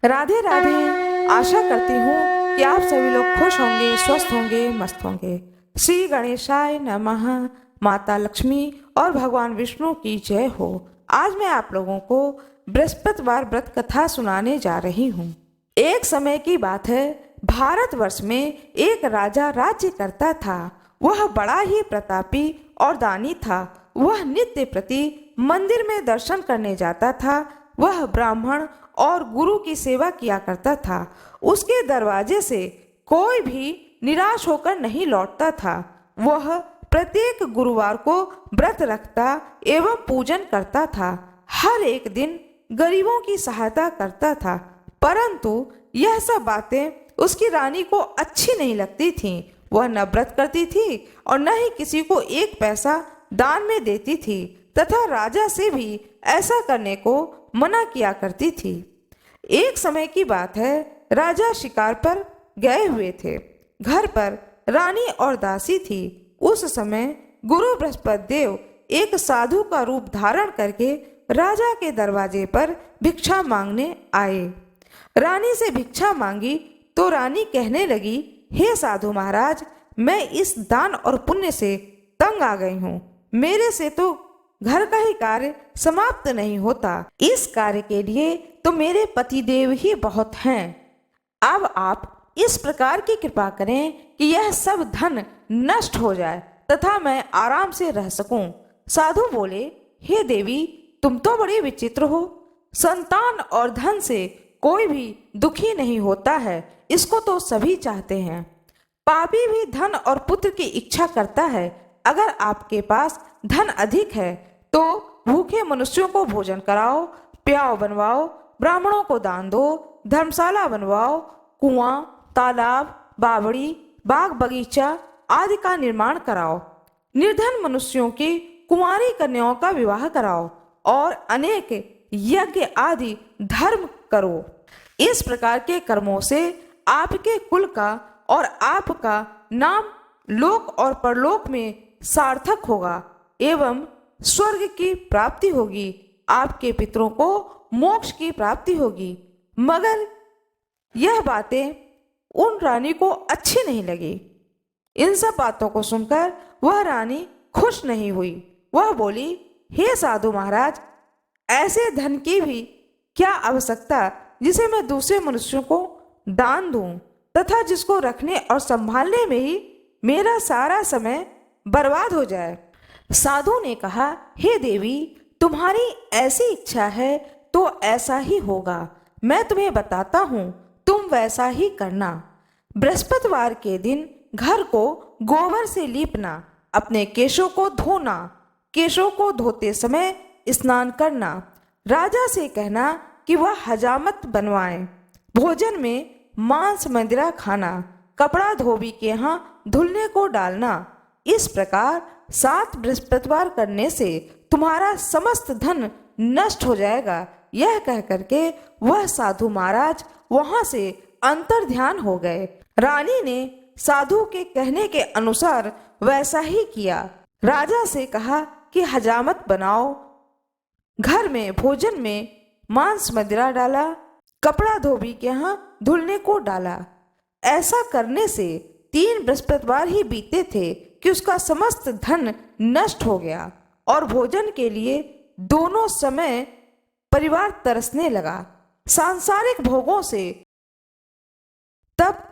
राधे राधे। आशा करती हूँ कि आप सभी लोग खुश होंगे, स्वस्थ होंगे, मस्त होंगे। श्री गणेशाय नमः। माता लक्ष्मी और भगवान विष्णु की जय हो। आज मैं आप लोगों को बृहस्पतिवार व्रत कथा सुनाने जा रही हूँ। एक समय की बात है, भारतवर्ष में एक राजा राज्य करता था। वह बड़ा ही प्रतापी और दानी था। वह नित्य प्रति मंदिर में दर्शन करने जाता था। वह ब्राह्मण और गुरु की सेवा किया करता था। उसके दरवाजे से कोई भी निराश होकर नहीं लौटता था। वह प्रत्येक गुरुवार को व्रत रखता एवं पूजन करता था। हर एक दिन गरीबों की सहायता करता था, परंतु यह सब बातें उसकी रानी को अच्छी नहीं लगती थीं। वह न व्रत करती थी और न ही किसी को एक पैसा दान में देती थी तथा राजा से भी ऐसा करने को मना किया करती थी। एक समय की बात है, राजा शिकार पर गए हुए थे। घर पर रानी और दासी थी। उस समय गुरु बृहस्पति देव एक साधु का रूप धारण करके राजा के दरवाजे पर भिक्षा मांगने आए। रानी से भिक्षा मांगी तो रानी कहने लगी, हे साधु महाराज, मैं इस दान और पुण्य से तंग आ गई हूँ। मेरे से तो घर का ही कार्य समाप्त नहीं होता। इस कार्य के लिए तो मेरे पतिदेव ही बहुत हैं। अब आप इस प्रकार की कृपा करें कि यह सब धन नष्ट हो जाए तथा मैं आराम से रह सकूं। साधु बोले, हे देवी, तुम तो बड़ी विचित्र हो। संतान और धन से कोई भी दुखी नहीं होता है, इसको तो सभी चाहते हैं। पापी भी धन और पुत्र की इच्छा करता है। अगर आपके पास धन अधिक है तो भूखे मनुष्यों को भोजन कराओ, प्याव बनवाओ, ब्राह्मणों को दान दो, धर्मशाला बनवाओ, कुआं, तालाब, बावड़ी, बाग बगीचा आदि का निर्माण कराओ, निर्धन मनुष्यों की कुंवारी कन्याओं का विवाह कराओ और अनेक यज्ञ आदि धर्म करो। इस प्रकार के कर्मों से आपके कुल का और आपका नाम लोक और परलोक में सार्थक होगा एवं स्वर्ग की प्राप्ति होगी। आपके पितरों को मोक्ष की प्राप्ति होगी। मगर यह बातें उन रानी को अच्छी नहीं लगी। इन सब बातों को सुनकर वह रानी खुश नहीं हुई। वह बोली, हे साधु महाराज, ऐसे धन की भी क्या आवश्यकता जिसे मैं दूसरे मनुष्यों को दान दूं तथा जिसको रखने और संभालने में ही मेरा सारा समय बर्बाद हो जाए। साधु ने कहा, हे देवी, तुम्हारी ऐसी इच्छा है तो ऐसा ही होगा। मैं तुम्हें बताता हूँ, तुम वैसा ही करना। बृहस्पतिवार के दिन घर को गोबर से लीपना, अपने केशों को धोना, केशों को धोते समय स्नान करना, राजा से कहना कि वह हजामत बनवाए, भोजन में मांस मदिरा खाना, कपड़ा धोबी के यहाँ धुलने को डालना। इस प्रकार 7 बृहस्पतिवार करने से तुम्हारा समस्त धन नष्ट हो जाएगा। यह कह करके वह साधु महाराज वहां से अंतर ध्यान हो गए। रानी ने साधु के कहने के अनुसार वैसा ही किया। राजा से कहा कि हजामत बनाओ, घर में भोजन में मांस मदिरा डाला, कपड़ा धोबी के यहाँ धुलने को डाला। ऐसा करने से 3 बृहस्पतिवार ही बीते थे कि उसका समस्त धन नष्ट हो गया और भोजन के लिए दोनों समय परिवार तरसने लगा, सांसारिक भोगों से। तब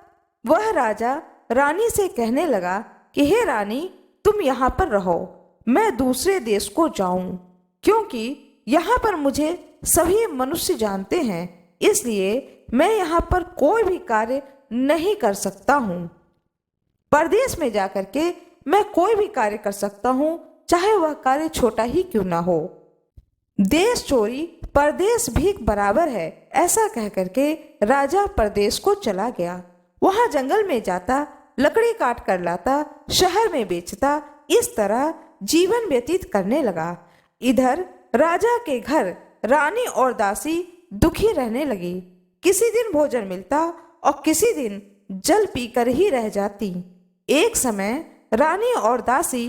वह राजा रानी से कहने लगा कि हे रानी, तुम यहाँ पर रहो, मैं दूसरे देश को जाऊं, क्योंकि यहाँ पर मुझे सभी मनुष्य जानते हैं, इसलिए मैं यहाँ पर कोई भी कार्य नहीं कर सकता हूँ। परदेश में जाकर के मैं कोई भी कार्य कर सकता हूँ, चाहे वह कार्य छोटा ही क्यों ना हो। देश चोरी परदेश भीख बराबर है, ऐसा कह करके राजा परदेश को चला गया। वहां जंगल में जाता, लकड़ी काट कर लाता, शहर में बेचता, इस तरह जीवन व्यतीत करने लगा। इधर राजा के घर रानी और दासी दुखी रहने लगी। किसी दिन भोजन मिलता और किसी दिन जल पीकर ही रह जाती। एक समय रानी और दासी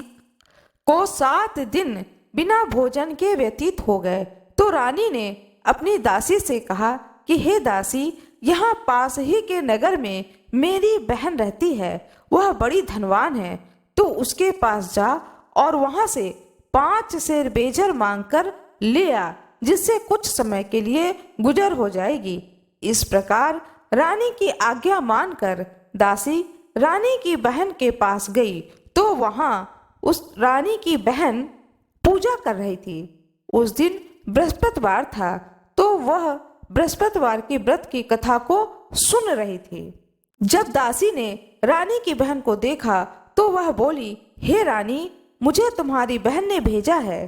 को 7 दिन बिना भोजन के व्यतीत हो गए तो रानी ने अपनी दासी से कहा कि हे दासी, यहाँ पास ही के नगर में मेरी बहन रहती है, वह बड़ी धनवान है। तो उसके पास जा और वहां से 5 सेर बेजर मांगकर ले आ, जिससे कुछ समय के लिए गुजर हो जाएगी। इस प्रकार रानी की आज्ञा मानकर दासी रानी की बहन के पास गई, तो वहां उस रानी की बहन पूजा कर रही थी। उस दिन बृहस्पतिवार था, तो वह बृहस्पतिवार के व्रत की कथा को सुन रही थी। जब दासी ने रानी की बहन को देखा, तो वह बोली, हे रानी, मुझे तुम्हारी बहन ने भेजा है,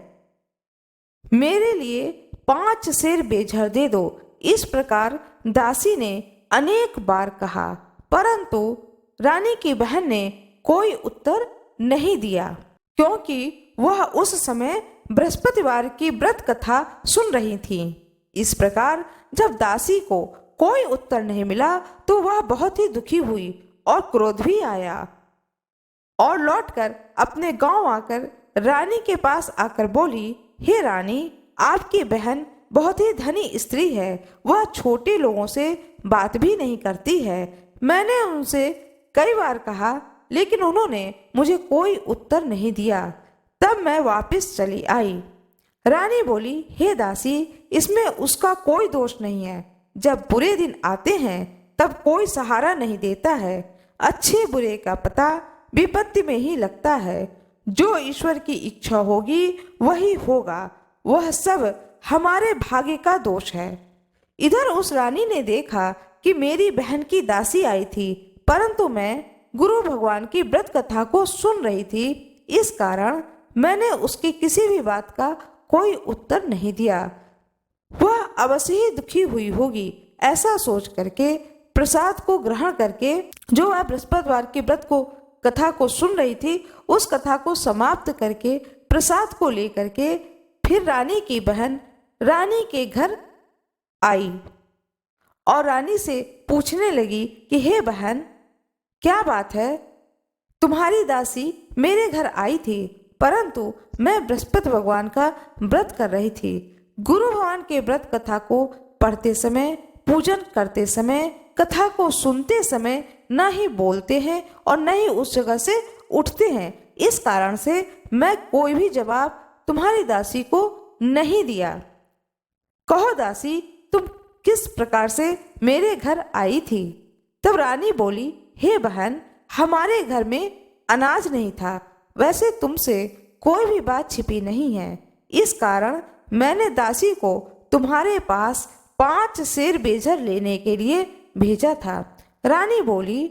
मेरे लिए 5 सेर बेजर दे दो। इस प्रकार दासी ने अनेक बार कहा, परंतु रानी की बहन ने कोई उत्तर नहीं दिया, क्योंकि वह उस समय बृहस्पतिवार की व्रत कथा सुन रही थी। इस प्रकार जब दासी को कोई उत्तर नहीं मिला, तो वह बहुत ही दुखी हुई और क्रोध भी आया, और लौटकर अपने गांव आकर रानी के पास आकर बोली, हे रानी, आपकी बहन बहुत ही धनी स्त्री है, वह छोटे लोगों से बात भी नहीं करती है। मैंने उनसे कई बार कहा, लेकिन उन्होंने मुझे कोई उत्तर नहीं दिया। तब मैं वापस चली आई। रानी बोली, हे दासी, इसमें उसका कोई दोष नहीं है। जब बुरे दिन आते हैं तब कोई सहारा नहीं देता है। अच्छे बुरे का पता विपत्ति में ही लगता है। जो ईश्वर की इच्छा होगी वही होगा, वह सब हमारे भाग्य का दोष है। इधर उस रानी ने देखा कि मेरी बहन की दासी आई थी, परंतु मैं गुरु भगवान की व्रत कथा को सुन रही थी। इस कारण मैंने उसकी किसी भी बात का कोई उत्तर नहीं दिया। वह अवश्य ही दुखी हुई होगी। ऐसा सोच करके प्रसाद को ग्रहण करके, जो वह बृहस्पतिवार की व्रत को कथा को सुन रही थी, उस कथा को समाप्त करके प्रसाद को लेकर के फिर रानी की बहन रानी के घर आई और रानी से पूछने लगी कि हे बहन, क्या बात है? तुम्हारी दासी मेरे घर आई थी, परंतु मैं बृहस्पति भगवान का व्रत कर रही थी। गुरु भगवान के व्रत कथा को पढ़ते समय, पूजन करते समय, कथा को सुनते समय न ही बोलते हैं और न ही उस जगह से उठते हैं। इस कारण से मैं कोई भी जवाब तुम्हारी दासी को नहीं दिया। कहो दासी, तुम किस प्रकार से मेरे घर आई थी? तब रानी बोली, हे बहन, हमारे घर में अनाज नहीं था। वैसे तुमसे कोई भी बात छिपी नहीं है। इस कारण मैंने दासी को तुम्हारे पास 5 सेर बेजर लेने के लिए भेजा था। रानी बोली,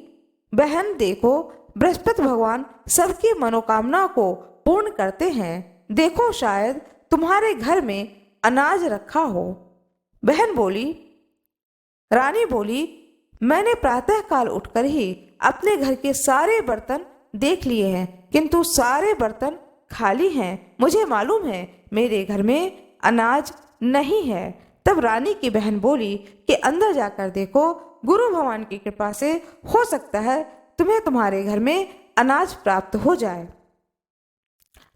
बहन देखो, बृहस्पति भगवान सबकी मनोकामना को पूर्ण करते हैं। देखो, शायद तुम्हारे घर में अनाज रखा हो। बहन बोली, रानी बोली, मैंने प्रातः काल उठकर ही अपने घर के सारे बर्तन देख लिए हैं, किंतु सारे बर्तन खाली हैं। मुझे मालूम है मेरे घर में अनाज नहीं है। तब रानी की बहन बोली कि अंदर जाकर देखो, गुरु भगवान की कृपा से हो सकता है तुम्हें तुम्हारे घर में अनाज प्राप्त हो जाए।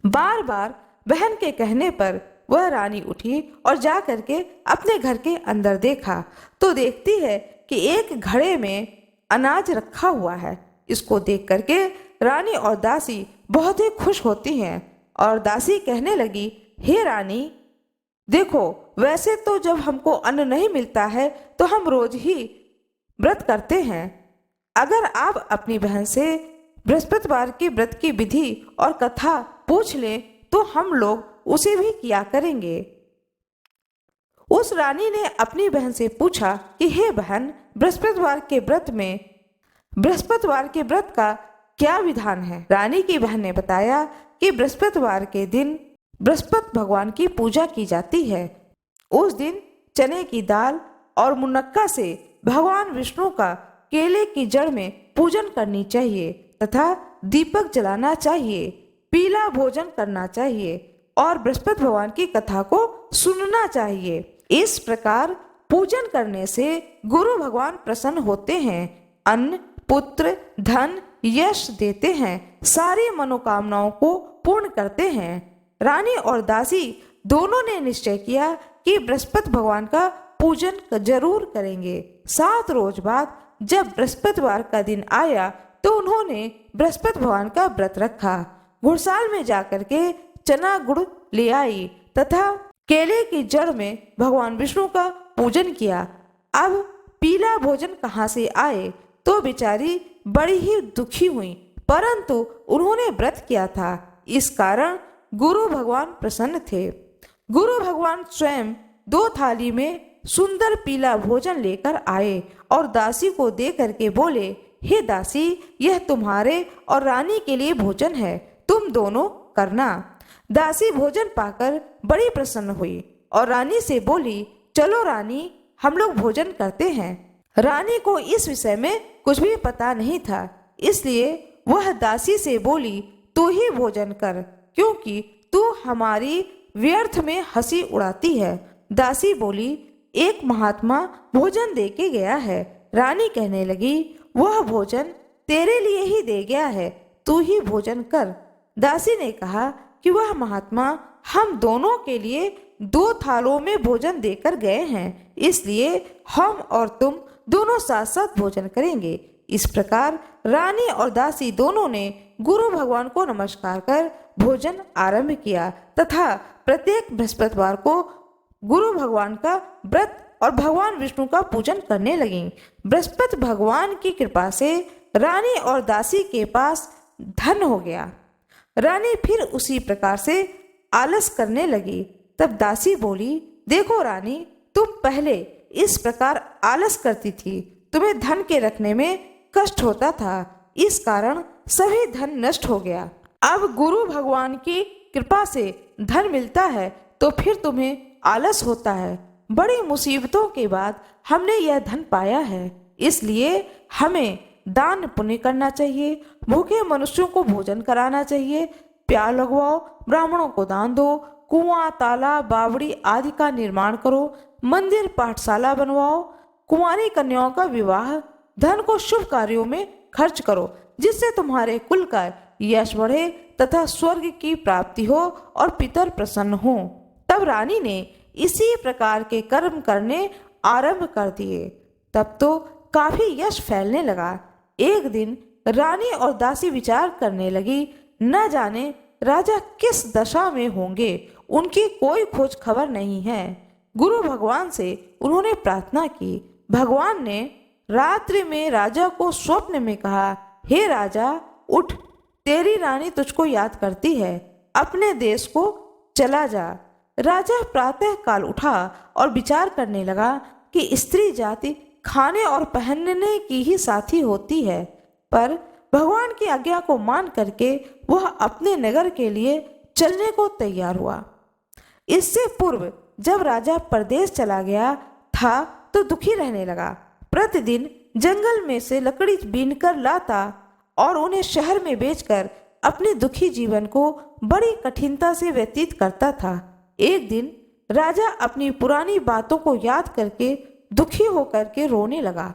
बार बार बहन के कहने पर वह रानी उठी और जा करके अपने घर के अंदर देखा, तो देखती है कि एक घड़े में अनाज रखा हुआ है। इसको देख करके रानी और दासी बहुत ही खुश होती हैं और दासी कहने लगी, हे रानी, देखो, वैसे तो जब हमको अन्न नहीं मिलता है तो हम रोज ही व्रत करते हैं। अगर आप अपनी बहन से बृहस्पतिवार के व्रत की विधि और कथा पूछ लें तो हम लोग उसे भी किया करेंगे। उस रानी ने अपनी बहन से पूछा कि हे बहन, बृहस्पतिवार के व्रत का क्या विधान है? रानी की बहन ने बताया कि बृहस्पतिवार के दिन बृहस्पति भगवान की पूजा की जाती है। उस दिन चने की दाल और मुनक्का से भगवान विष्णु का केले की जड़ में पूजन करनी चाहिए तथा दीपक जलाना चाहिए, पीला भोजन करना चाहिए और बृहस्पति भगवान की कथा को सुनना चाहिए। इस प्रकार पूजन करने से गुरु भगवान प्रसन्न होते हैं, अन्न, पुत्र, धन, यश देते हैं, सारी मनोकामनाओं को पूर्ण करते हैं। रानी और दासी दोनों ने निश्चय किया कि बृहस्पति भगवान का पूजन जरूर करेंगे। 7 रोज बाद जब बृहस्पतिवार का दिन आया तो उन्होंने बृहस्पति भगवान का व्रत रखा। घुड़साल में जाकर के चना गुड़ ले आई तथा केले की जड़ में भगवान विष्णु का पूजन किया। अब पीला भोजन कहाँ से आए तो बेचारी बड़ी ही दुखी हुई, परंतु उन्होंने व्रत किया था, इस कारण गुरु भगवान प्रसन्न थे। गुरु भगवान स्वयं 2 थाली में सुंदर पीला भोजन लेकर आए और दासी को दे करके बोले, हे दासी, यह तुम्हारे और रानी के लिए भोजन है, तुम दोनों करना। दासी भोजन पाकर बड़ी प्रसन्न हुई और रानी से बोली, चलो रानी, हम लोग भोजन करते हैं। रानी को इस विषय में कुछ भी पता नहीं था, इसलिए वह दासी से बोली, तू ही भोजन कर, क्योंकि तू हमारी व्यर्थ में हंसी उड़ाती है। दासी बोली, एक महात्मा भोजन दे के गया है। रानी कहने लगी, वह भोजन तेरे लिए ही दे गया है, तू ही भोजन कर। दासी ने कहा कि वह महात्मा हम दोनों के लिए 2 थालों में भोजन देकर गए हैं, इसलिए हम और तुम दोनों साथ साथ भोजन करेंगे। इस प्रकार रानी और दासी दोनों ने गुरु भगवान को नमस्कार कर भोजन आरंभ किया तथा प्रत्येक बृहस्पतिवार को गुरु भगवान का व्रत और भगवान विष्णु का पूजन करने लगी। बृहस्पति भगवान की कृपा से रानी और दासी के पास धन हो गया। रानी फिर उसी प्रकार से आलस करने लगी। तब दासी बोली, देखो रानी, तुम पहले इस प्रकार आलस करती थी, तुम्हें धन के रखने में कष्ट होता था, इस कारण सभी धन नष्ट हो गया। अब गुरु भगवान की कृपा से धन मिलता है तो फिर तुम्हें आलस होता है। बड़ी मुसीबतों के बाद हमने यह धन पाया है, इसलिए हमें दान पुण्य करना चाहिए, भूखे मनुष्यों को भोजन कराना चाहिए, प्यार लगवाओ, ब्राह्मणों को दान दो, कुआं, तालाब, बावड़ी आदि का निर्माण करो, मंदिर, पाठशाला बनवाओ, कुंवारी कन्याओं का विवाह, धन को शुभ कार्यों में खर्च करो, जिससे तुम्हारे कुल का यश बढ़े तथा स्वर्ग की प्राप्ति हो और पितर प्रसन्न हो। तब रानी ने इसी प्रकार के कर्म करने आरंभ कर दिए। तब तो काफी यश फैलने लगा। एक दिन रानी और दासी विचार करने लगी, न जाने राजा किस दशा में होंगे, उनकी कोई खोज खबर नहीं है। गुरु भगवान से उन्होंने प्रार्थना की। भगवान ने रात्रि में राजा को स्वप्न में कहा, हे राजा, उठ, तेरी रानी तुझको याद करती है, अपने देश को चला जा। राजा प्रातः काल उठा और विचार करने लगा कि स्त्री जाति खाने और पहनने की ही साथी होती है, पर भगवान की आज्ञा को मान करके वह अपने नगर के लिए चलने को तैयार हुआ। इससे पूर्व जब राजा परदेश चला गया था तो दुखी रहने लगा। प्रतिदिन जंगल में से लकड़ी बीनकर लाता और उन्हें शहर में बेचकर अपने दुखी जीवन को बड़ी कठिनता से व्यतीत करता था। एक दिन राजा अपनी पुरानी बातों को याद करके दुखी होकर के रोने लगा।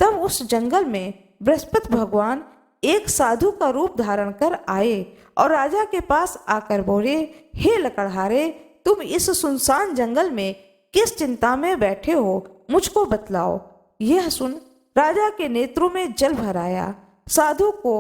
तब उस जंगल में बृहस्पति भगवान एक साधु का रूप धारण कर आए और राजा के पास आकर बोले, हे लकड़हारे, तुम इस सुनसान जंगल में किस चिंता में बैठे हो, मुझको बतलाओ। यह सुन राजा के नेत्रों में जल भर आया। साधु को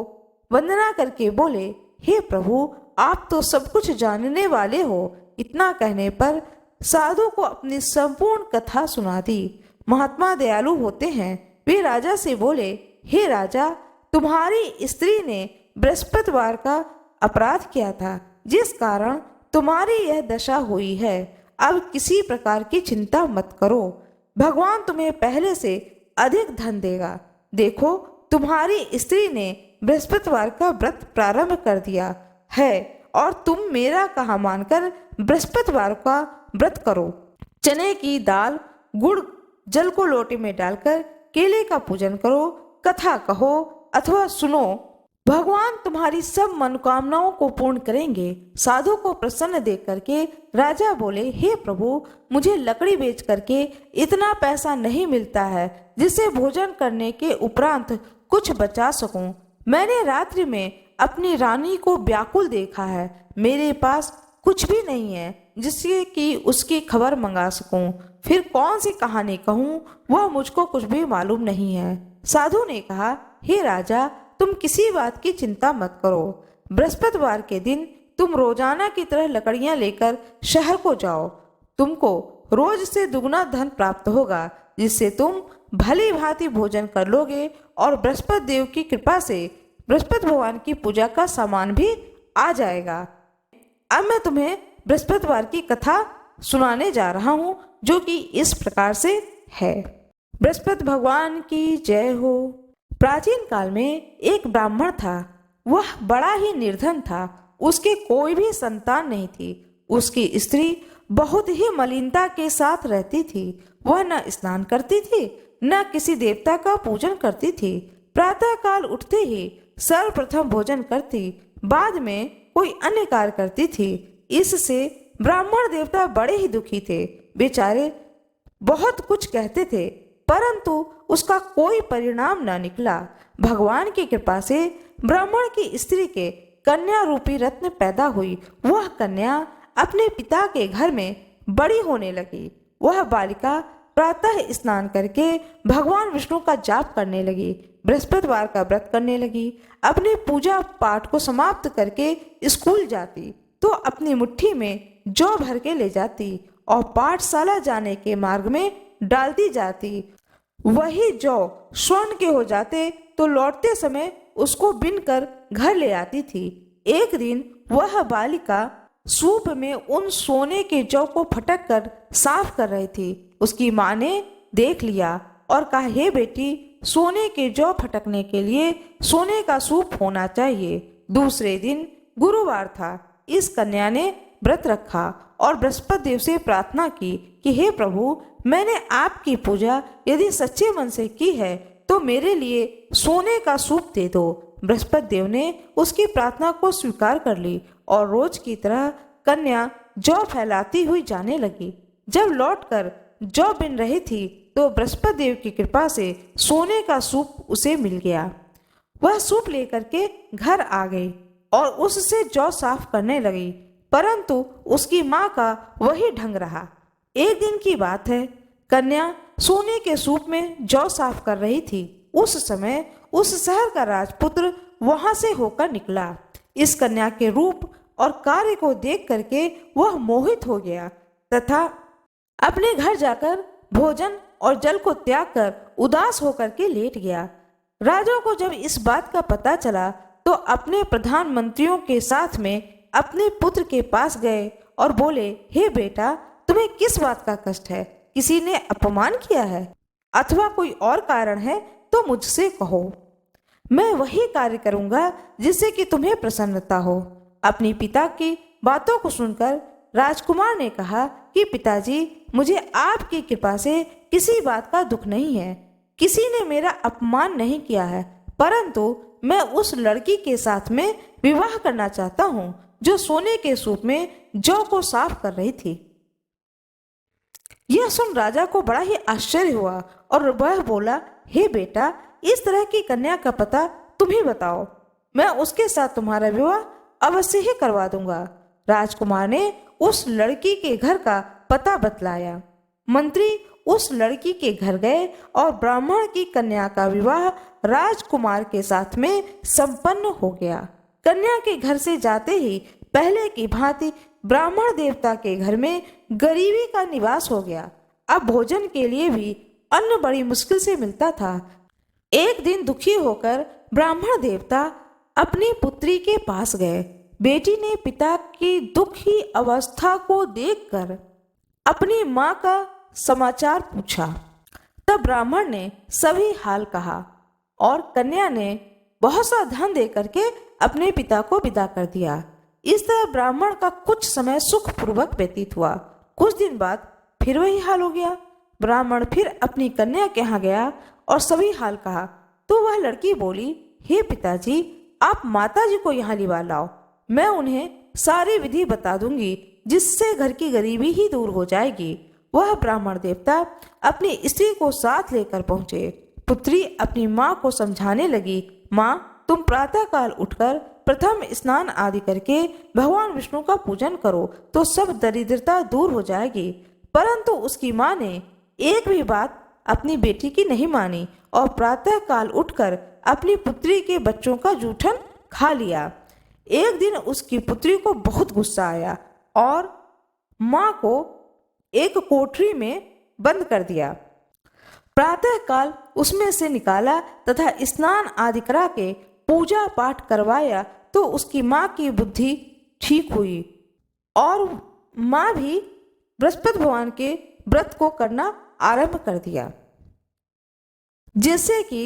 वंदना करके बोले, हे प्रभु, आप तो सब कुछ जानने वाले हो। इतना कहने पर साधु को अपनी संपूर्ण कथा सुना दी। महात्मा दयालु होते हैं। वे राजा से बोले, हे राजा, तुम्हारी स्त्री ने बृहस्पतिवार का अपराध किया था, जिस कारण तुम्हारी यह दशा हुई है। अब किसी प्रकार की चिंता मत करो, भगवान तुम्हें पहले से अधिक धन देगा। देखो, तुम्हारी स्त्री ने बृहस्पतिवार का व्रत प्रारंभ कर दिया है और तुम मेरा कहा मानकर बृहस्पतिवार का व्रत करो। चने की दाल, गुड़, जल को लोटे में डालकर केले का पूजन करो, कथा कहो अथवा सुनो, भगवान तुम्हारी सब मनोकामनाओं को पूर्ण करेंगे। साधु को प्रसन्न देख करके राजा बोले, हे प्रभु, मुझे लकड़ी बेच करके इतना पैसा नहीं मिलता है जिससे भोजन करने के उपरांत कुछ बचा सकूं। मैंने रात्रि में अपनी रानी को व्याकुल देखा है, मेरे पास कुछ भी नहीं है, जिससे कि उसकी खबर मंगा सकूं। फिर कौन सी कहानी कहूं, वह मुझको कुछ भी मालूम नहीं है। साधु ने कहा, हे राजा, तुम किसी बात की चिंता मत करो। बृहस्पतिवार के दिन तुम रोजाना की तरह लकड़ियां लेकर शहर को जाओ। तुमको रोज से दुगना धन प्राप्त होगा, जिससे तुम भली भांति भोजन कर लोगे और बृहस्पति देव की कृपा से बृहस्पति भगवान की पूजा का सामान भी आ जाएगा। अब मैं तुम्हें बृहस्पतिवार की कथा सुनाने जा रहा हूँ, जो कि इस प्रकार से है। बृहस्पति भगवान की जय हो। प्राचीन काल में एक ब्राह्मण था। वह बड़ा ही निर्धन था। उसके कोई भी संतान नहीं थी। उसकी स्त्री बहुत ही मलिनता के साथ रहती थी। वह न स्नान करती थी, न किसी देवता का पूजन करती थी। प्रातः काल उठते ही सर्वप्रथम भोजन करती, बाद में कोई अन्य कार्य करती थी। इससे ब्राह्मण देवता बड़े ही दुखी थे। बेचारे बहुत कुछ कहते थे, परंतु उसका कोई परिणाम न निकला। भगवान की कृपा से ब्राह्मण की स्त्री के कन्या रूपी रत्न पैदा हुई। वह कन्या अपने पिता के घर में बड़ी होने लगी। वह बालिका प्रातः स्नान करके भगवान विष्णु का जाप करने लगी, बृहस्पतिवार का व्रत करने लगी। अपने पूजा पाठ को समाप्त करके स्कूल जाती तो अपनी मुट्ठी में जौ भर के ले जाती और पाठशाला जाने के मार्ग में डालती जाती। वही जौ स्वर्ण के हो जाते तो लौटते समय उसको बिनकर घर ले आती थी। एक दिन वह बालिका सूप में उन सोने के जौ को फटक कर साफ कर रही थी। उसकी माँ ने देख लिया और कहा, हे बेटी, सोने के जौ फटकने के लिए सोने का सूप होना चाहिए। दूसरे दिन गुरुवार था। इस कन्या ने व्रत रखा और बृहस्पति देव से प्रार्थना की कि हे प्रभु, मैंने आपकी पूजा यदि सच्चे मन से की है तो मेरे लिए सोने का सूप दे दो। बृहस्पति देव ने उसकी प्रार्थना को स्वीकार कर ली और रोज की तरह कन्या जौ फैलाती हुई जाने लगी। जब लौटकर जौ बिन रही थी तो बृहस्पति देव की कृपा से सोने का सूप उसे मिल गया। वह सूप लेकर के घर आ गई और उससे जौ साफ करने लगी, परंतु उसकी माँ का वही ढंग रहा। एक दिन की बात है, कन्या सोने के सूप में जौ साफ कर रही थी। उस समय उस शहर का राजपुत्र वहां से होकर निकला। इस कन्या के रूप और कार्य को देख करके वह मोहित हो गया तथा अपने घर जाकर भोजन और जल को त्याग कर उदास होकर के लेट गया। राजा को जब इस बात का पता चला तो अपने प्रधानमंत्रियों के साथ में अपने पुत्र के पास गए और बोले, हे बेटा, तुम्हें किस बात का कष्ट है? किसी ने अपमान किया है अथवा कोई और कारण है तो मुझसे कहो। मैं वही कार्य करूंगा जिससे कि तुम्हें प्रसन्नता हो। अपने पिता की बातों को सुनकर राजकुमार ने कहा कि पिताजी, मुझे आपकी कृपा से किसी बात का दुख नहीं है। किसी ने मेरा अपमान नहीं किया है, परंतु मैं उस लड़की के साथ में विवाह करना चाहता हूँ जो सोने के सूप में जौ को साफ कर रही थी। यह सुन राजा को बड़ा ही आश्चर्य हुआ और वह बोला, हे बेटा, इस तरह की कन्या का पता तुम ही बताओ, मैं उसके साथ तुम्हारा विवाह अवश्य ही करवा दूंगा। राजकुमार ने उस लड़की के घर का पता बतलाया। मंत्री उस लड़की के घर गए और ब्राह्मण की कन्या का विवाह राजकुमार के साथ में संपन्न हो गया। कन्या के घर से जाते ही पहले की भांति ब्राह्मण देवता के घर में गरीबी का निवास हो गया। अब भोजन के लिए भी अन्न बड़ी मुश्किल से मिलता था। एक दिन दुखी होकर ब्राह्मण देवता अपनी पुत्री के पास गए। बेटी ने पिता की दुखी अवस्था को देखकर अपनी माँ का समाचार पूछा। तब ब्राह्मण ने सभी हाल कहा और कन्या ने बहुत सा धन दे करके अपने पिता को विदा कर दिया। इस तरह ब्राह्मण का कुछ समय सुखपूर्वक व्यतीत हुआ। कुछ दिन बाद फिर वही हाल हो गया। ब्राह्मण फिर अपनी कन्या के यहाँ गया और सभी हाल कहा तो वह लड़की बोली, हे पिताजी, आप माताजी को यहाँ लिवा लाओ, मैं उन्हें सारी विधि बता दूंगी जिससे घर की गरीबी ही दूर हो जाएगी। वह ब्राह्मण देवता अपनी स्त्री को साथ लेकर पहुंचे। पुत्री अपनी माँ को समझाने लगी, माँ, तुम प्रातःकाल उठकर प्रथम स्नान आदि करके भगवान विष्णु का पूजन करो तो सब दरिद्रता दूर हो जाएगी। परंतु उसकी माँ ने एक भी बात अपनी बेटी की नहीं मानी और प्रातः काल उठकर अपनी पुत्री के बच्चों का जूठन खा लिया। एक दिन उसकी पुत्री को बहुत गुस्सा आया और माँ को एक कोठरी में बंद कर दिया। प्रातः काल उसमें से निकाला तथा स्नान आदि करा के पूजा पाठ करवाया तो उसकी माँ की बुद्धि ठीक हुई और माँ भी बृहस्पति भगवान के व्रत को करना आरंभ कर दिया, जिससे कि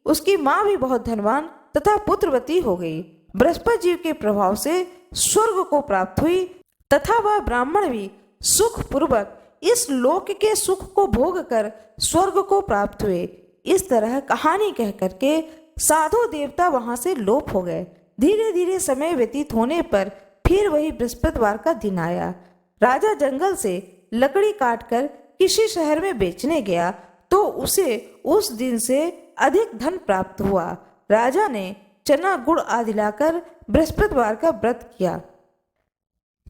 उसकी माँ भी बहुत धनवान तथा पुत्रवती हो गई। बृहस्पति जी के प्रभाव से स्वर्ग को प्राप्त हुई तथा वह ब्राह्मण भी सुख पूर्वक इस लोक के सुख को भोग कर स्वर्ग को प्राप्त हुए। इस तरह कहानी कह करके साधु देवता वहां से लोप हो गए। धीरे धीरे समय व्यतीत होने पर फिर वही बृहस्पतिवार का दिन आया। राजा जंगल से लकड़ी काटकर किसी शहर में बेचने गया तो उसे उस दिन से अधिक धन प्राप्त हुआ। राजा ने चना गुड़ आदि लाकर बृहस्पतिवार का व्रत किया,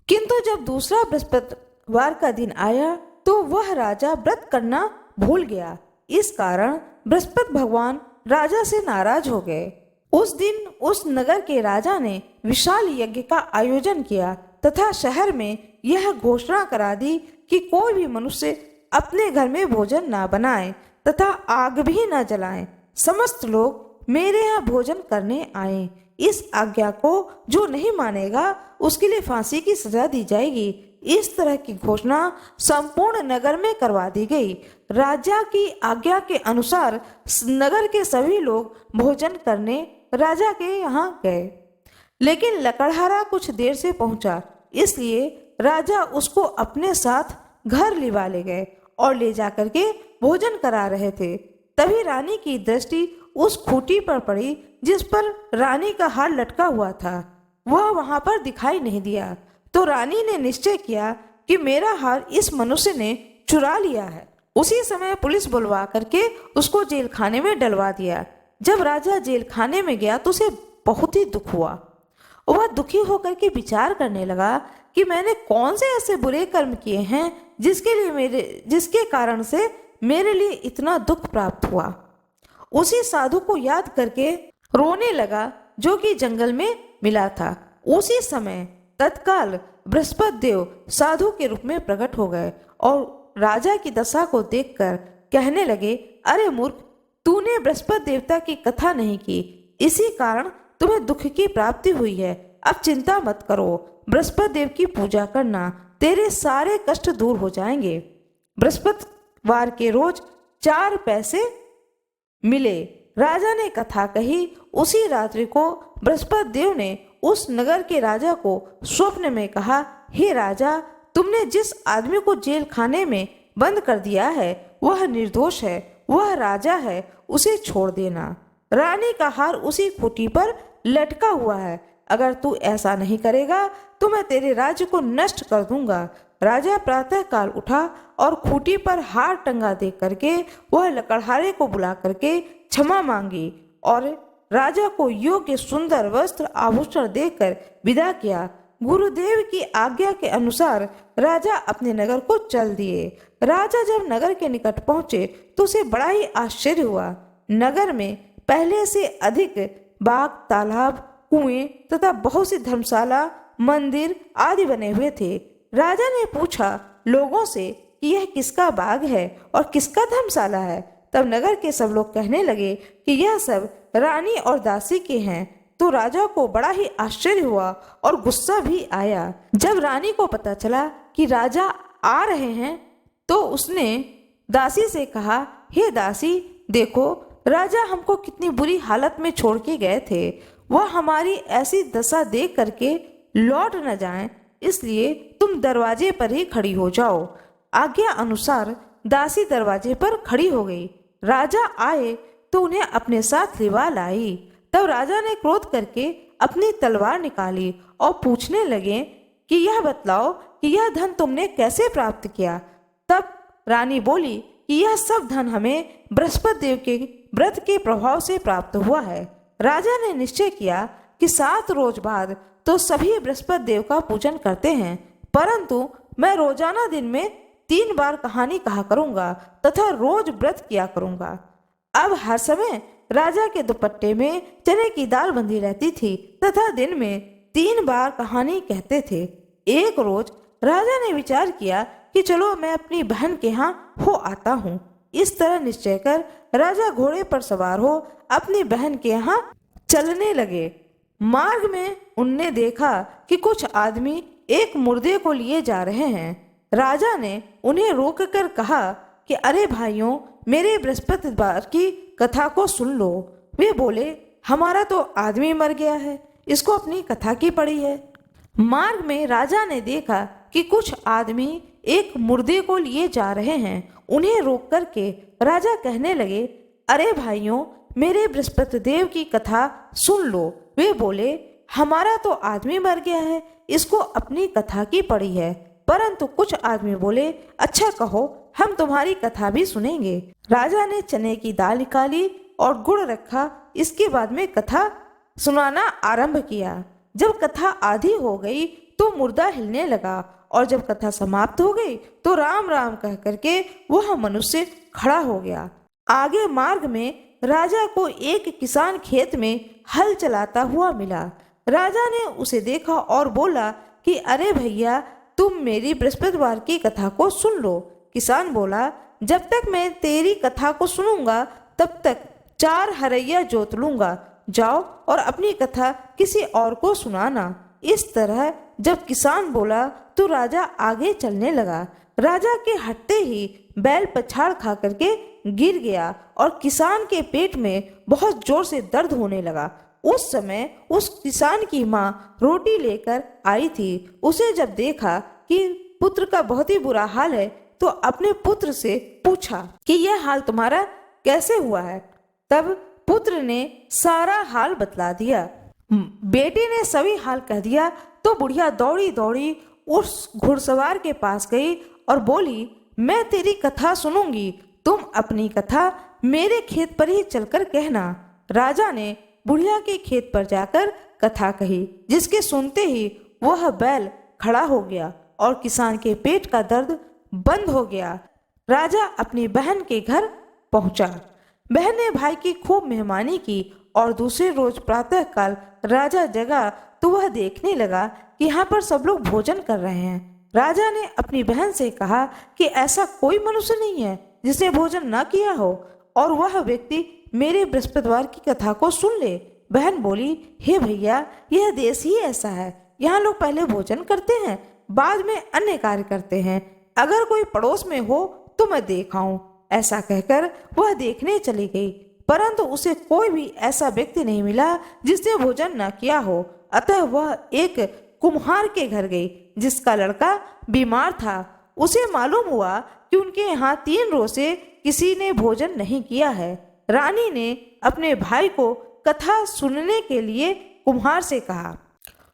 किंतु जब दूसरा बृहस्पतिवार का दिन आया तो वह राजा व्रत करना भूल गया। इस कारण बृहस्पति भगवान राजा से नाराज हो गए। उस दिन उस नगर के राजा ने विशाल यज्ञ का आयोजन किया तथा शहर में यह घोषणा करा दी कि कोई भी मनुष्य अपने घर में भोजन ना बनाए तथा आग भी न जलाएं। समस्त लोग मेरे यहाँ भोजन करने आए। इस आज्ञा को जो नहीं मानेगा उसके लिए फांसी की सजा दी जाएगी। इस तरह की घोषणा संपूर्ण नगर में करवा दी गई। राजा की आज्ञा के अनुसार नगर के सभी लोग भोजन करने राजा के यहाँ गए, लेकिन लकड़हारा कुछ देर से पहुंचा, इसलिए राजा उसको अपने साथ घर लिवा ले गए और ले जाकर के भोजन करा रहे थे। तभी रानी की दृष्टि उस खूंटी पर पड़ी जिस पर रानी का हार लटका हुआ था। वह वहां पर दिखाई नहीं दिया तो रानी ने निश्चय किया कि मेरा हार इस मनुष्य ने चुरा लिया है। उसी समय पुलिस बुलवा करके उसको जेल खाने में डलवा दिया। जब राजा जेल खाने में गया तो उसे बहुत ही दुख हुआ। वह दुखी होकर के विचार करने लगा कि मैंने कौन से ऐसे बुरे कर्म किए हैं जिसके कारण से मेरे लिए इतना दुख प्राप्त हुआ। उसी साधु को याद करके रोने लगा जो कि जंगल में मिला था। उसी समय तत्काल बृहस्पति देव साधु के रूप में प्रकट हो गए और राजा की दशा को देखकर कहने लगे, अरे मूर्ख, तूने बृहस्पति देवता की कथा नहीं की, इसी कारण तुम्हें दुख की प्राप्ति हुई है। अब चिंता मत करो, बृहस्पति देव की पूजा करना, तेरे सारे कष्ट दूर हो जाएंगे। बृहस्पतिवार के रोज 4 पैसे मिले। राजा ने कथा कही। उसी रात्रि को बृहस्पति देव ने उस नगर के राजा को स्वप्न में कहा, हे राजा, तुमने जिस आदमी को जेल खाने में बंद कर दिया है वह निर्दोष है, वह राजा है, उसे छोड़ देना। रानी का हार उसी खूंटी पर लटका हुआ है। अगर तू ऐसा नहीं करेगा तो मैं तेरे राज्य को नष्ट कर दूंगा। राजा प्रातः काल उठा और खूंटी पर हार टंगा देख करके वह लकड़हारे को बुला करके क्षमा मांगी और राजा को योग्य सुंदर वस्त्र आभूषण देकर विदा किया। गुरुदेव की आज्ञा के अनुसार राजा अपने नगर को चल दिए। राजा जब नगर के निकट पहुंचे तो उसे बड़ा ही आश्चर्य हुआ। नगर में पहले से अधिक बाग, तालाब, कुएं तथा बहुत सी धर्मशाला, मंदिर आदि बने हुए थे। राजा ने पूछा लोगों से कि यह किसका बाग है और किसका धर्मशाला है। तब नगर के सब लोग कहने लगे कि यह सब रानी और दासी के हैं। तो राजा को बड़ा ही आश्चर्य हुआ और गुस्सा भी आया। जब रानी को पता चला कि राजा आ रहे हैं तो उसने दासी से कहा, हे दासी, देखो राजा हमको कितनी बुरी हालत में छोड़ के गए थे। वह हमारी ऐसी दशा देख करके लौट न जाएं, इसलिए तुम दरवाजे पर ही खड़ी हो जाओ। आज्ञा अनुसार दासी दरवाजे पर खड़ी हो गई। राजा आए तो उन्हें अपने साथ लिवा लाई। तब राजा ने क्रोध करके अपनी तलवार निकाली और पूछने लगे कि यह बतलाओ कि यह धन तुमने कैसे प्राप्त किया। तब रानी बोली कि यह सब धन हमें बृहस्पति देव के व्रत के प्रभाव से प्राप्त हुआ है। राजा ने निश्चय किया कि 7 रोज बाद तो सभी बृहस्पति देव का पूजन करते हैं, परंतु मैं रोजाना दिन में 3 बार कहानी कहा करूंगा तथा रोज व्रत किया करूंगा। अब हर समय राजा के दुपट्टे में चने की दाल बंधी रहती थी तथा दिन में 3 बार कहानी कहते थे। एक रोज राजा ने विचार किया कि चलो मैं अपनी बहन के यहाँ हो आता हूँ। इस तरह निश्चय कर राजा घोड़े पर सवार हो अपनी बहन के यहाँ चलने लगे। मार्ग में उनने देखा कि कुछ आदमी एक मुर्दे को लिए जा रहे हैं। राजा ने उन्हें रोककर कहा कि अरे भाइयों, मेरे बृहस्पतिवार की कथा को सुन लो। वे बोले, हमारा तो आदमी मर गया है, इसको अपनी कथा की पड़ी है। मार्ग में राजा ने देखा कि कुछ आदमी एक मुर्दे को लिए जा रहे हैं। उन्हें रोक करके राजा कहने लगे, अरे भाइयों, मेरे बृहस्पति देव की कथा सुन लो। वे बोले, हमारा तो आदमी मर गया है, इसको अपनी कथा की पड़ी है। परंतु कुछ आदमी बोले, अच्छा कहो, हम तुम्हारी कथा भी सुनेंगे। राजा ने चने की दाल निकाली और गुड़ रखा। इसके बाद में कथा सुनाना आरंभ किया। जब कथा आधी हो गई तो मुर्दा हिलने लगा और जब कथा समाप्त हो गई तो राम राम कह करके वह मनुष्य खड़ा हो गया। आगे मार्ग में राजा को एक किसान खेत में हल चलाता हुआ मिला। राजा ने उसे देखा और बोला कि अरे भैया, तुम मेरी बृहस्पतिवार की कथा को सुन लो। किसान बोला, जब तक मैं तेरी कथा को सुनूंगा तब तक 4 हरैया जोत लूंगा। जाओ और अपनी कथा किसी और को सुनाना। इस तरह जब किसान बोला तो राजा आगे चलने लगा। राजा के हटते ही बैल पछाड़ खा करके गिर गया और किसान के पेट में बहुत जोर से दर्द होने लगा। उस समय उस किसान की माँ रोटी लेकर आई थी। उसे जब देखा कि पुत्र का बहुत ही बुरा हाल है तो अपने पुत्र से पूछा कि यह हाल तुम्हारा कैसे हुआ है। तब पुत्र ने सारा हाल बतला दिया। बेटी ने सभी हाल कह दिया तो बुढ़िया दौड़ी दौड़ी उस घुड़सवार के पास गई और बोली, मैं तेरी कथा सुनूंगी, तुम अपनी कथा मेरे खेत पर ही चलकर कहना। राजा ने बुढ़िया के खेत पर जाकर कथा कही, जिसके सुनते ही वह बैल खड़ा हो गया और किसान के पेट का दर्द बंद हो गया। राजा अपनी बहन के घर पहुंचा। बहन ने भाई की खूब मेहमानी की और दूसरे रोज प्रातः काल राजा जगा तो वह देखने लगा कि यहाँ पर सब लोग भोजन कर रहे हैं। राजा ने अपनी बहन से कहा कि ऐसा कोई मनुष्य नहीं है जिसने भोजन न किया हो और वह व्यक्ति मेरे बृहस्पतिवार की कथा को सुन ले। बहन बोली, हे भैया, यह देश ही ऐसा है, यहाँ लोग पहले भोजन करते हैं, बाद में अन्य कार्य करते हैं। अगर कोई पड़ोस में हो तो मैं देखाऊं। ऐसा कहकर वह देखने चली गई, परंतु उसे कोई भी ऐसा व्यक्ति नहीं मिला जिसने भोजन न किया हो। अतः वह एक कुम्हार के घर गई जिसका लड़का बीमार था। उसे मालूम हुआ कि उनके यहाँ 3 रोज से किसी ने भोजन नहीं किया है। रानी ने अपने भाई को कथा सुनने के लिए कुम्हार से कहा।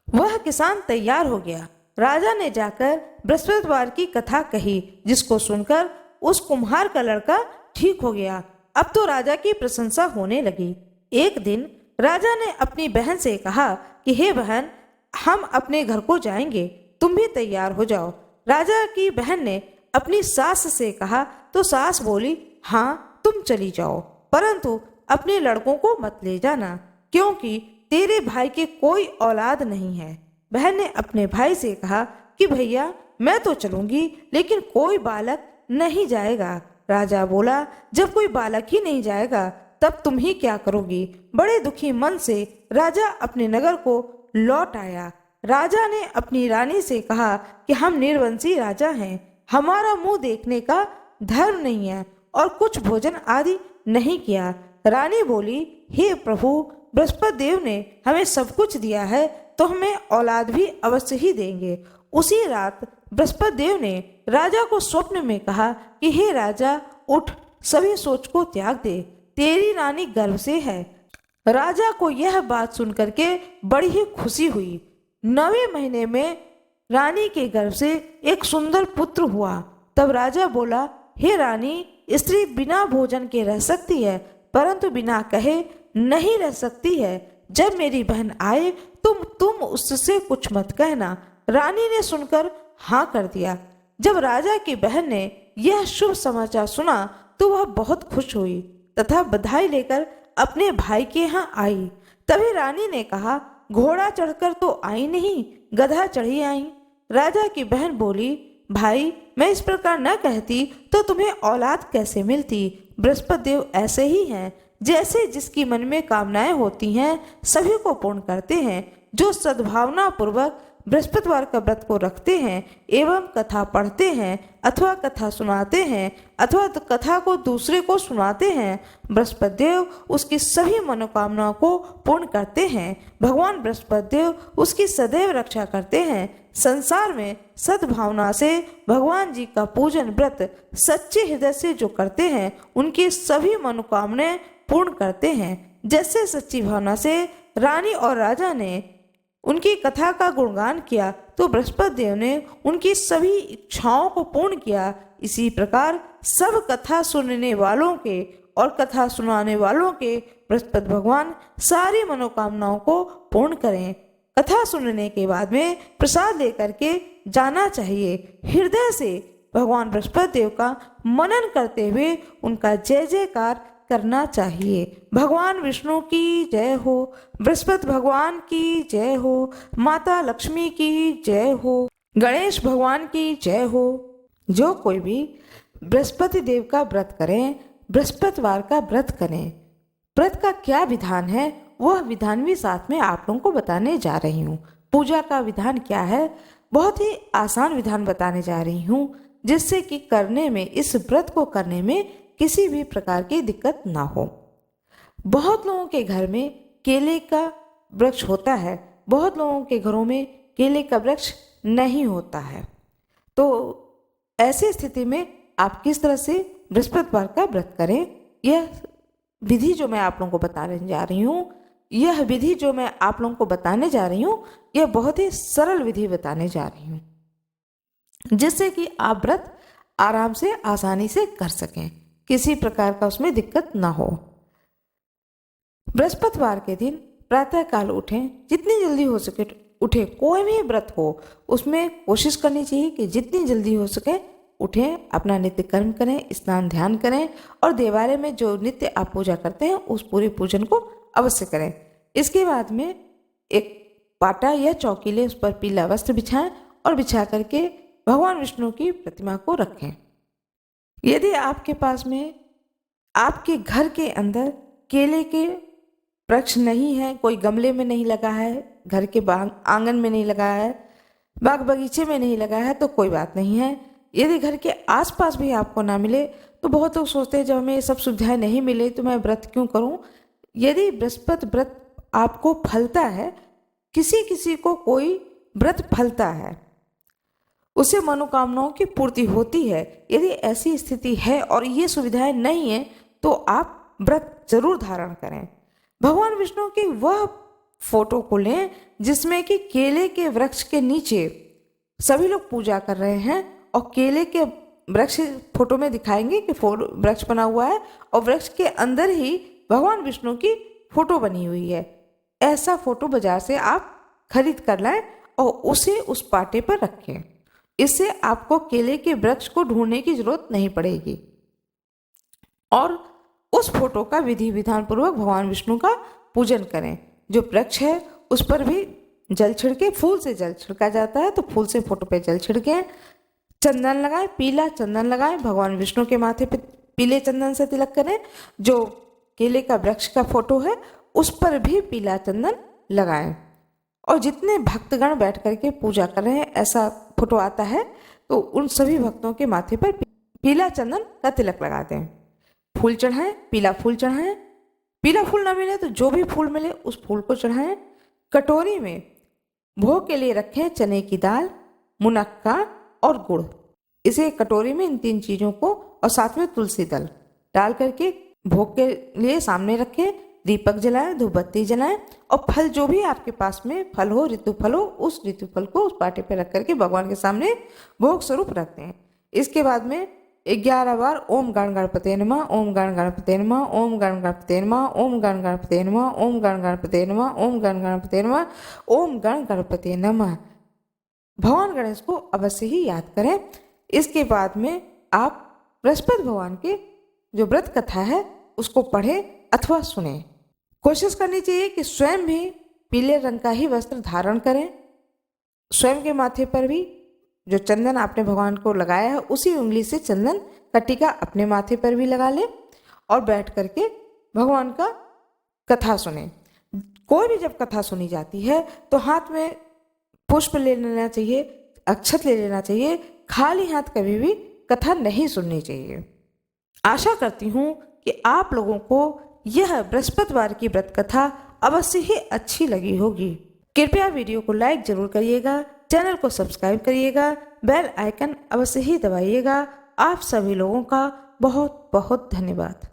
वह किसान तैयार हो गया। राजा ने जाकर बृहस्पतिवार की कथा कही, जिसको सुनकर उस कुम्हार का लड़का ठीक हो गया। अब तो राजा की प्रशंसा होने लगी। एक दिन राजा ने अपनी बहन से कहा कि हे बहन, हम अपने घर को जाएंगे, तुम भी तैयार हो जाओ। राजा की बहन ने अपनी सास से कहा तो सास बोली, हाँ तुम चली जाओ, परंतु अपने लड़कों को मत ले जाना, क्योंकि तेरे भाई के कोई औलाद नहीं है। बहन ने अपने भाई से कहा कि भैया, मैं तो चलूंगी, लेकिन कोई बालक नहीं जाएगा। राजा बोला, जब कोई बालक ही नहीं जाएगा तब तुम ही क्या करोगी। बड़े दुखी मन से राजा अपने नगर को लौट आया। राजा ने अपनी रानी से कहा कि हम निर्वंशी राजा हैं, हमारा मुंह देखने का धर्म नहीं है और कुछ भोजन आदि नहीं किया। रानी बोली, हे प्रभु, बृहस्पति देव ने हमें सब कुछ दिया है तो हमें औलाद भी अवश्य ही देंगे। उसी रात बृहस्पति देव ने राजा को स्वप्न में कहा कि हे राजा, उठ, सभी सोच को त्याग दे, तेरी रानी गर्भ से है। राजा को यह बात सुनकर के बड़ी ही खुशी हुई। 9वें महीने में रानी के गर्भ से एक सुंदर पुत्र हुआ। तब राजा बोला, हे रानी, स्त्री बिना भोजन के रह सकती है, परंतु बिना कहे नहीं रह सकती है। जब मेरी बहन आए तुम उससे कुछ मत कहना। रानी ने सुनकर हाँ कर दिया। जब राजा की बहन ने यह शुभ समाचार सुना तो वह बहुत खुश हुई तथा बधाई लेकर अपने भाई के यहाँ आई। तभी रानी ने कहा, घोड़ा चढ़कर तो आई नहीं, गधा चढ़ी आई। राजा की बहन बोली, भाई मैं इस प्रकार न कहती तो तुम्हें औलाद कैसे मिलती। बृहस्पति देव ऐसे ही हैं, जैसे जिसकी मन में कामनाएं होती हैं सभी को पूर्ण करते हैं। जो सद्भावना पूर्वक बृहस्पतिवार का व्रत को रखते हैं एवं कथा पढ़ते हैं अथवा कथा सुनाते हैं अथवा कथा को दूसरे को सुनाते हैं, बृहस्पति देव उसकी सभी मनोकामनाओं को पूर्ण करते हैं। भगवान बृहस्पति देव उसकी सदैव रक्षा करते हैं। संसार में सद्भावना से भगवान जी का पूजन व्रत सच्चे हृदय से जो करते हैं उनकी सभी मनोकामनाएं पूर्ण करते हैं। जैसे सच्ची भावना से रानी और राजा ने उनकी कथा का गुणगान किया तो बृहस्पति देव ने उनकी सभी इच्छाओं को पूर्ण किया। इसी प्रकार सब कथा सुनने वालों के और कथा सुनाने वालों के बृहस्पति भगवान सारी मनोकामनाओं को पूर्ण करें। कथा सुनने के बाद में प्रसाद लेकर के जाना चाहिए। हृदय से भगवान बृहस्पति देव का मनन करते हुए उनका जय जयकार करना चाहिए। भगवान विष्णु की जय हो, बृहस्पति भगवान की जय हो, माता लक्ष्मी की जय हो, गणेश भगवान की जय हो। जो कोई भी बृहस्पति देव का व्रत करें, बृहस्पतिवार का व्रत करें। व्रत का क्या विधान है वह विधान भी साथ में आप लोगों को बताने जा रही हूँ। पूजा का विधान क्या है, बहुत ही आसान विधान बताने जा रही हूँ, जिससे कि करने में, इस व्रत को करने में किसी भी प्रकार की दिक्कत ना हो। बहुत लोगों के घर में केले का वृक्ष होता है, बहुत लोगों के घरों में केले का वृक्ष नहीं होता है। तो ऐसी स्थिति में आप किस तरह से बृहस्पतिवार का व्रत करें, यह विधि जो मैं आप लोगों को बताने जा रही हूँ, यह बहुत ही सरल विधि बताने जा रही हूँ, जिससे कि आप व्रत आराम से आसानी से कर सकें, किसी प्रकार का उसमें दिक्कत ना हो। बृहस्पतिवार के दिन प्रातः काल उठें, जितनी जल्दी हो सके उठें। कोई भी व्रत हो उसमें कोशिश करनी चाहिए कि जितनी जल्दी हो सके उठें, अपना नित्य कर्म करें, स्नान ध्यान करें और देवालय में जो नित्य आप पूजा करते हैं उस पूरे पूजन को अवश्य करें। इसके बाद में एक पाटा या चौकी लें, उस पर पीला वस्त्र बिछाएं और बिछा करके भगवान विष्णु की प्रतिमा को रखें। यदि आपके पास में, आपके घर के अंदर केले के वृक्ष नहीं है, कोई गमले में नहीं लगा है, घर के आंगन में नहीं लगा है, बाग बगीचे में नहीं लगा है, तो कोई बात नहीं है। यदि घर के आसपास भी आपको ना मिले तो बहुत लोग सोचते हैं जब हमें ये सब सुविधाएं नहीं मिले तो मैं व्रत क्यों करूं। यदि बृहस्पति व्रत आपको फलता है, किसी किसी को कोई व्रत फलता है, उसे मनोकामनाओं की पूर्ति होती है। यदि ऐसी स्थिति है और ये सुविधाएं नहीं है तो आप व्रत जरूर धारण करें। भगवान विष्णु की वह फोटो को लें जिसमें कि केले के वृक्ष के नीचे सभी लोग पूजा कर रहे हैं और केले के वृक्ष फोटो में दिखाएंगे कि वृक्ष बना हुआ है और वृक्ष के अंदर ही भगवान विष्णु की फोटो बनी हुई है। ऐसा फोटो बाजार से आप खरीद कर लाएं और उसे उस पाटे पर रखें। इससे आपको केले के वृक्ष को ढूंढने की जरूरत नहीं पड़ेगी और उस फोटो का विधि विधान पूर्वक भगवान विष्णु का पूजन करें। जो वृक्ष है उस पर भी जल छिड़के, फूल से जल छिड़का जाता है तो फूल से फोटो पे जल छिड़के, चंदन लगाएं, पीला चंदन लगाएं, भगवान विष्णु के माथे पे पीले चंदन से तिलक करें। जो केले का वृक्ष का फोटो है उस पर भी पीला चंदन लगाएं और जितने भक्तगण बैठ करके पूजा कर रहे हैं ऐसा फोटो आता है तो उन सभी भक्तों के माथे पर पीला चंदन का तिलक लगा दें। फूल चढ़ाएं, पीला फूल चढ़ाएं, पीला फूल ना मिले तो जो भी फूल मिले उस फूल को चढ़ाएं। कटोरी में भोग के लिए रखें चने की दाल, मुनक्का और गुड़। इसे कटोरी में इन तीन चीजों को और साथ में तुलसी दल डाल करके भोग के लिए सामने रखें। दीपक जलाएं, धूपबत्ती जलाएं और फल जो भी आपके पास में फल हो, ऋतु फल हो, उस ऋतु फल को उस पाटे पे रख करके भगवान के सामने भोग स्वरूप रखते हैं। इसके बाद में 11 बार ओम गण गणपते नमः, ओम गण गणपते नमः, ओम गण गणपते नमः, ओम गण गणपते नमः, ओम गण गणपते नमः, ओम गण गणपते नमः, ओम गण गणपते नमः। भगवान गणेश को अवश्य ही याद करें। इसके बाद में आप बृहस्पति भगवान के जो व्रत कथा है उसको पढ़ें अथवा सुने। कोशिश करनी चाहिए कि स्वयं भी पीले रंग का ही वस्त्र धारण करें। स्वयं के माथे पर भी जो चंदन आपने भगवान को लगाया है उसी उंगली से चंदन का टीका अपने माथे पर भी लगा लें और बैठ करके भगवान का कथा सुने। कोई भी जब कथा सुनी जाती है तो हाथ में पुष्प ले लेना चाहिए, अक्षत ले लेना चाहिए। खाली हाथ कभी भी कथा नहीं सुननी चाहिए। आशा करती हूँ कि आप लोगों को यह बृहस्पतिवार की व्रत कथा अवश्य ही अच्छी लगी होगी। कृपया वीडियो को लाइक जरूर करिएगा, चैनल को सब्सक्राइब करिएगा, बेल आइकन अवश्य ही दबाइएगा। आप सभी लोगों का बहुत बहुत धन्यवाद।